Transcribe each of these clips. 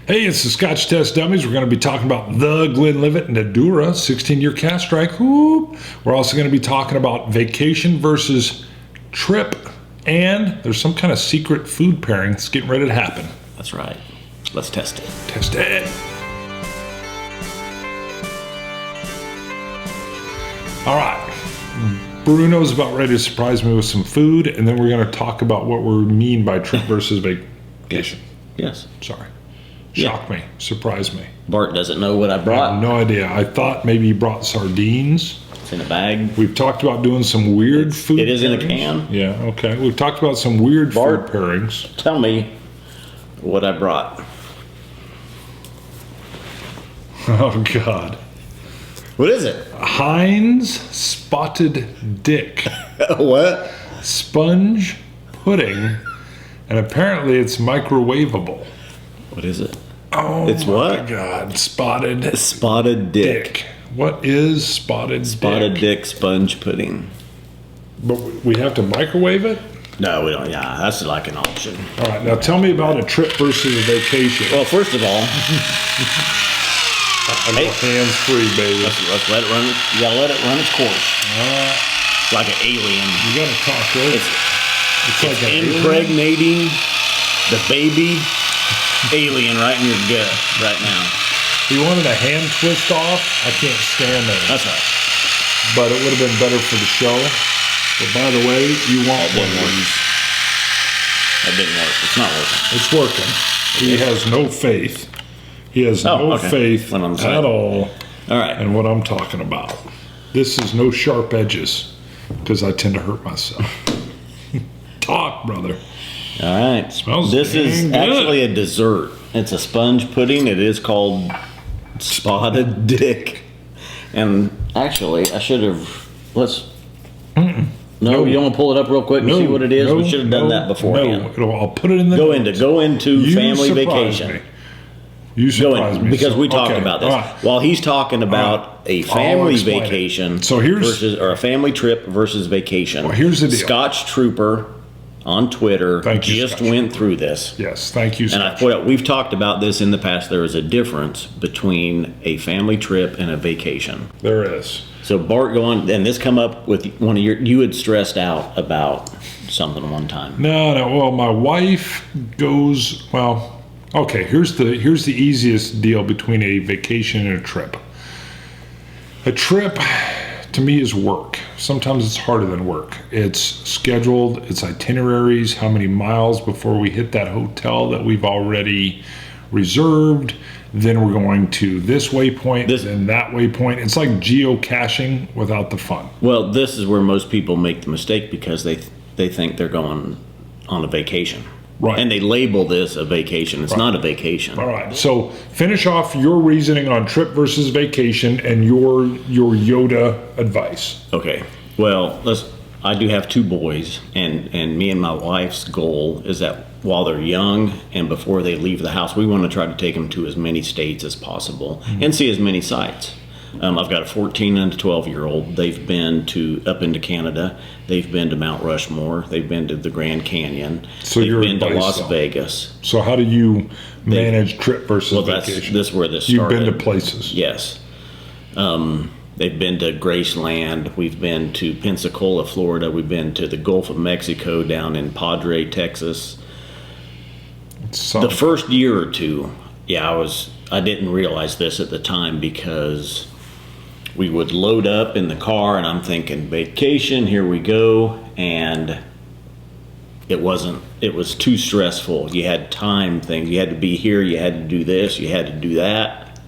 Hey, it's the Scotch Test Dummies. We're going to be talking about the Glenlivet Nadurra 16-year cask strike. Whoop. We're also going to be talking about vacation versus trip. And there's some kind of secret food pairing that's getting ready to happen. That's right. Let's test it. Test it. All right. Bruno's about ready to surprise me with some food, and then we're going to talk about what we mean by trip versus vacation. Yes. Sorry. Shock me. Surprise me. Bart doesn't know what I I brought. have no idea. I thought maybe you brought sardines. It's in a bag. We've talked about doing some weird food It is in a pairings. can. Yeah, okay. We've talked about some weird Bart. food pairings. Tell me what I brought. Oh, God. What is it? Heinz Spotted Dick What? Sponge Pudding, and apparently it's microwavable. What is it? Oh, It's my what? God. Spotted Spotted Dick. What is Spotted Dick sponge pudding. But we have to microwave it? No, we don't. Yeah, that's like an option. All right, now tell me about a trip versus a vacation. Well, first of all, hey, Hands free, baby. let's let it run. You gotta let it run its course. It's like an alien. You gotta talk over. It's like an alien. Impregnating the baby alien right in your gut right now. You wanted a hand twist off? I can't stand that. That's right. But it would have been better for the show. But by the way, you want That one didn't of work. these. That didn't work. It's not working. It's working. He has no faith. He has Oh, no okay. faith Went on the side. at all All right. in what I'm talking about. This is no sharp edges because I tend to hurt myself. Talk, brother. All right. Smells This is dang good. actually a dessert. It's a sponge pudding. It is called Spotted Dick. And actually, I should have. Let's. No, you don't want to pull it up real quick and see what it is? We should have done that beforehand. No, I'll put it in the Go notes. into You family surprise vacation. me. You surprise me. Because So, we talked okay, about this. all right. While he's talking about a I'll family explain it. vacation So here's- or a family trip versus vacation. Well, here's the deal. Scotch Trooper on Twitter Thank you, just Scotch went through this. Yes, thank you, And I Scotch. put out, we've talked about this in the past. There is a difference between a family trip and a vacation. There is. So Bart, go on, and this come up with one of you had stressed out about something one time. No. Well, my wife goes. Well, okay. Here's the easiest deal between a vacation and a trip. A trip, to me, is work. Sometimes it's harder than work. It's scheduled. It's itineraries. How many miles before we hit that hotel that we've already reserved? Then we're going to this waypoint, then that waypoint. It's like geocaching without the fun. Well, this is where most people make the mistake because they think they're going on a vacation. Right. And they label this a vacation. It's not a vacation. All right. So finish off your reasoning on trip versus vacation and your Yoda advice. Okay. Well, I do have two boys, and me and my wife's goal is that while they're young and before they leave the house, we want to try to take them to as many states as possible and see as many sites. I've got a 14 and a 12-year-old. They've been up into Canada. They've been to Mount Rushmore. They've been to the Grand Canyon. So they've your been to advice, Las though. Vegas. So how do you manage trip versus vacation? This is where this You've started. been to places. Yes. They've been to Graceland. We've been to Pensacola, Florida. We've been to the Gulf of Mexico down in Padre, Texas. The first year or two, I didn't realize this at the time because we would load up in the car and I'm thinking vacation, here we go. And it was too stressful. You had time things. You had to be here. You had to do this. You had to do that.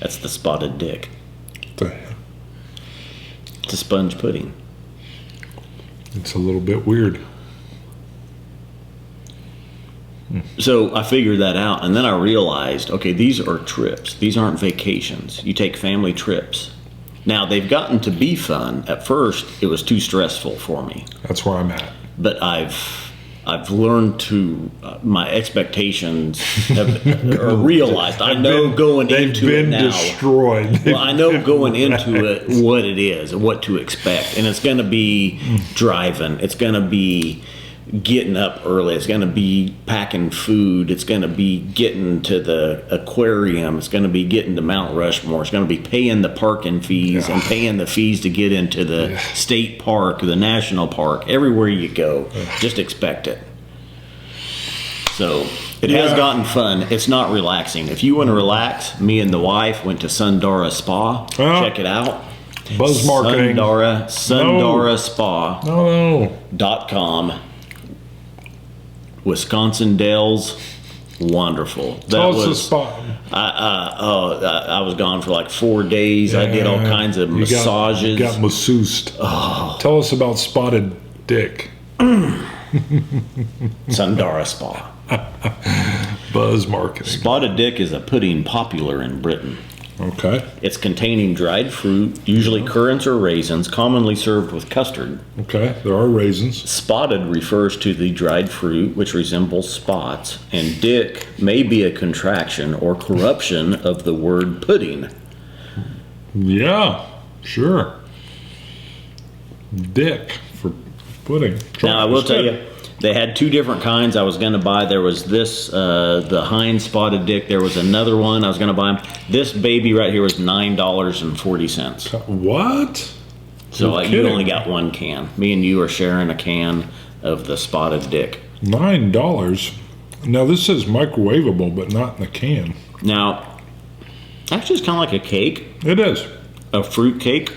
That's the Spotted Dick. It's a sponge pudding. It's a little bit weird. So I figured that out, and then I realized, okay, these are trips. These aren't vacations. You take family trips. Now, they've gotten to be fun. At first, it was too stressful for me. That's where I'm at. But I've learned to, my expectations are realized. I know going into it now. They've been destroyed. Well, I know going into it what it is and what to expect. And it's going to be driving. It's going to be getting up early. It's going to be packing food. It's going to be getting to the aquarium. It's going to be getting to Mount Rushmore. It's going to be paying the parking fees and paying the fees to get into the state park, the national park. Everywhere you go, just expect it. So it has gotten fun. It's not relaxing. If you want to relax, me and the wife went to Nàdurra Spa. Check it out. Buzz marketing. Nàdurra Spa. No. Wisconsin Dells, wonderful. Tell us the spot. I was gone for like 4 days. I did all kinds of massages. You got masseused. Tell us about Spotted Dick. Nàdurra Spa. Buzz marketing. Spotted Dick is a pudding popular in Britain. Okay. It's containing dried fruit, usually currants or raisins, commonly served with custard. Okay, there are raisins. Spotted refers to the dried fruit, which resembles spots, and dick may be a contraction or corruption of the word pudding. Yeah, sure. Dick for pudding. Now, I will tell you, they had 2 different kinds I was going to buy. There was this, the Heinz Spotted Dick. There was another one I was going to buy. This baby right here was $9.40. What? So you only got 1 can. Me and you are sharing a can of the Spotted Dick. $9. Now, this says microwavable, but not in the can. Now, actually, it's kind of like a cake. It is. A fruit cake.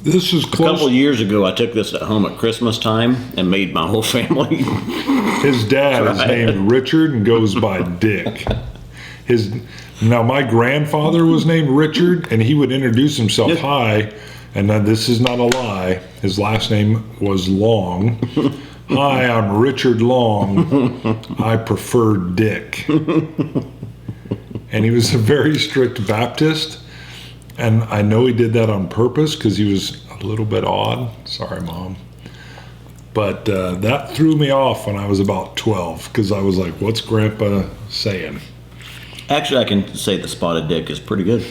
This is close. A couple years ago, I took this at home at Christmas time and made my whole family. His dad is named Richard and goes by Dick. Now, my grandfather was named Richard, and he would introduce himself, hi, and this is not a lie. His last name was Long. Hi, I'm Richard Long. I prefer Dick. And he was a very strict Baptist. And I know he did that on purpose because he was a little bit odd. Sorry, Mom. But that threw me off when I was about 12 because I was like, what's Grandpa saying? Actually, I can say the Spotted Dick is pretty good.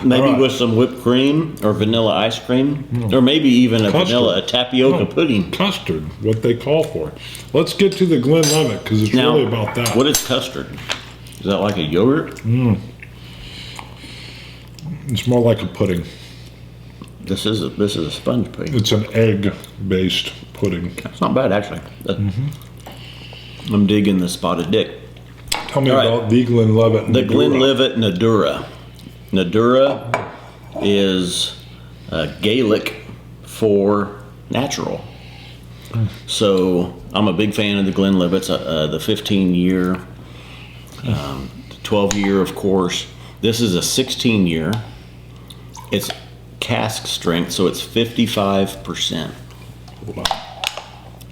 Maybe with some whipped cream or vanilla ice cream. Or maybe even a tapioca pudding. Custard, what they call for. Let's get to the Glenlivet because it's really about that. What is custard? Is that like a yogurt? It's more like a pudding. This is a sponge pudding. It's an egg-based pudding. It's not bad, actually. I'm digging the Spotted Dick. Tell me about the Glenlivet Nadurra. The Glenlivet Nadurra. Nadurra is Gaelic for natural. So I'm a big fan of the Glenlivets, the 15-year, 12-year, of course. This is a 16-year. It's cask strength, so it's 55%. Wow.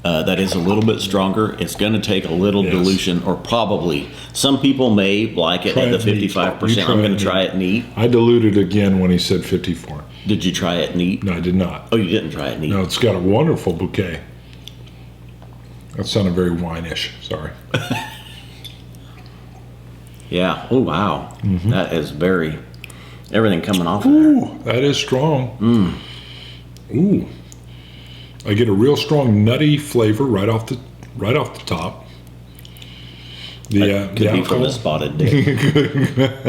That is a little bit stronger. It's going to take a little dilution, or probably. Some people may like it at the 55%. I'm going to try it neat. I diluted again when he said 54. Did you try it neat? No, I did not. Oh, you didn't try it neat? No, it's got a wonderful bouquet. That sounded very wine-ish. Sorry. Yeah. Oh, wow. That is everything coming off of there. That is strong. Ooh. I get a real strong nutty flavor right off the top. Could be from the Spotted Dick.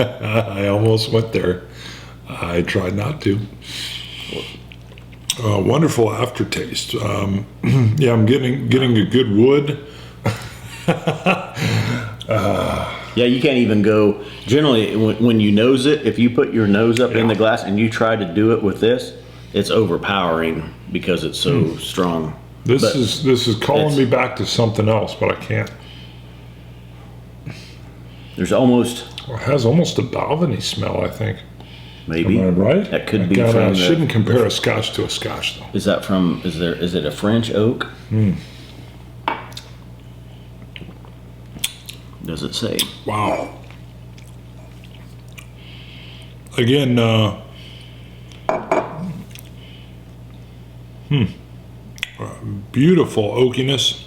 I almost went there. I tried not to. Wonderful aftertaste. I'm getting a good wood. Yeah, you can't even go. Generally, when you nose it, if you put your nose up in the glass and you try to do it with this, it's overpowering because it's so strong. This is calling me back to something else, but I can't. There's almost. It has almost a Balvenie smell, I think. Maybe. Am I right? That could be from. I shouldn't compare a Scotch to a Scotch, though. Is that from? Is it a French oak? Does it say? Wow. Again, beautiful oakiness,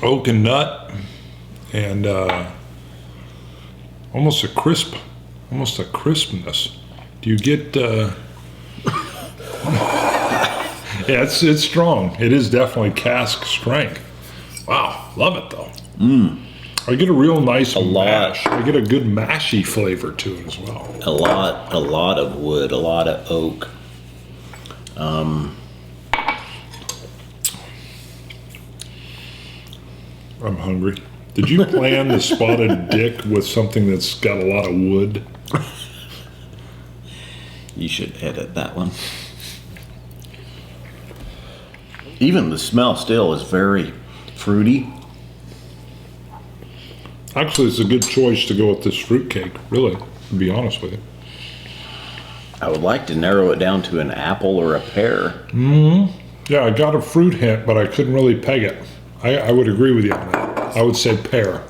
oak and nut, and almost a crispness. Do you get Yeah, it's strong. It is definitely cask strength. Wow, love it though. I get a real nice mash. I get a good mashy flavor to it as well. A lot of wood, a lot of oak. I'm hungry. Did you plan the spotted dick with something that's got a lot of wood? You should edit that one. Even the smell still is very fruity. Actually, it's a good choice to go with this fruitcake, really, to be honest with you. I would like to narrow it down to an apple or a pear. Yeah, I got a fruit hint, but I couldn't really peg it. I would agree with you on that. I would say pear.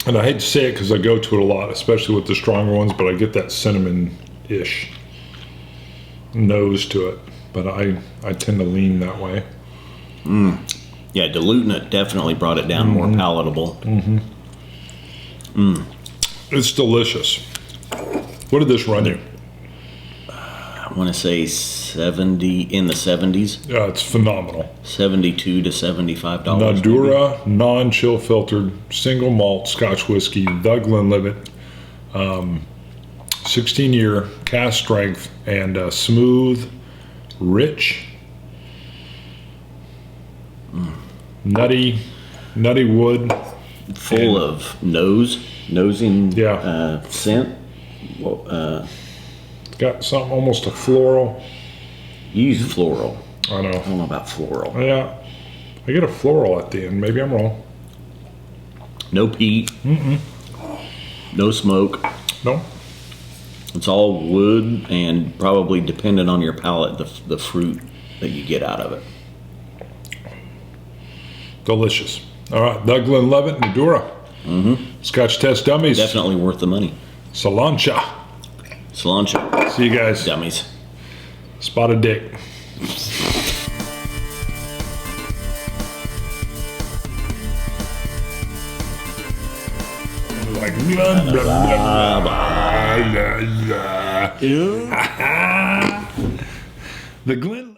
And I hate to say it because I go to it a lot, especially with the stronger ones, but I get that cinnamon-ish nose to it. But I tend to lean that way. Yeah, diluting it definitely brought it down more palatable. It's delicious. What did this run you? I want to say 70 in the 70s. Yeah, it's phenomenal. $72 to $75. Nadurra, non-chill filtered, single malt Scotch whiskey, the Glenlivet, 16-year cask strength, and smooth, rich, nutty wood, Full of nosing Yeah. scent. Well, got something almost a floral. use floral. I know. I don't know about floral. Yeah, I get a floral at the end. Maybe I'm wrong. No peat. No smoke. No. It's all wood and probably dependent on your palate, the fruit that you get out of it. Delicious. All right, the Glenlivet Nadurra. Scotch test dummies. Definitely worth the money. Salancha. Cilantro. See you guys. Dummies. Spotted dick. Like blah, blah, blah, blah, blah, blah. The Glen.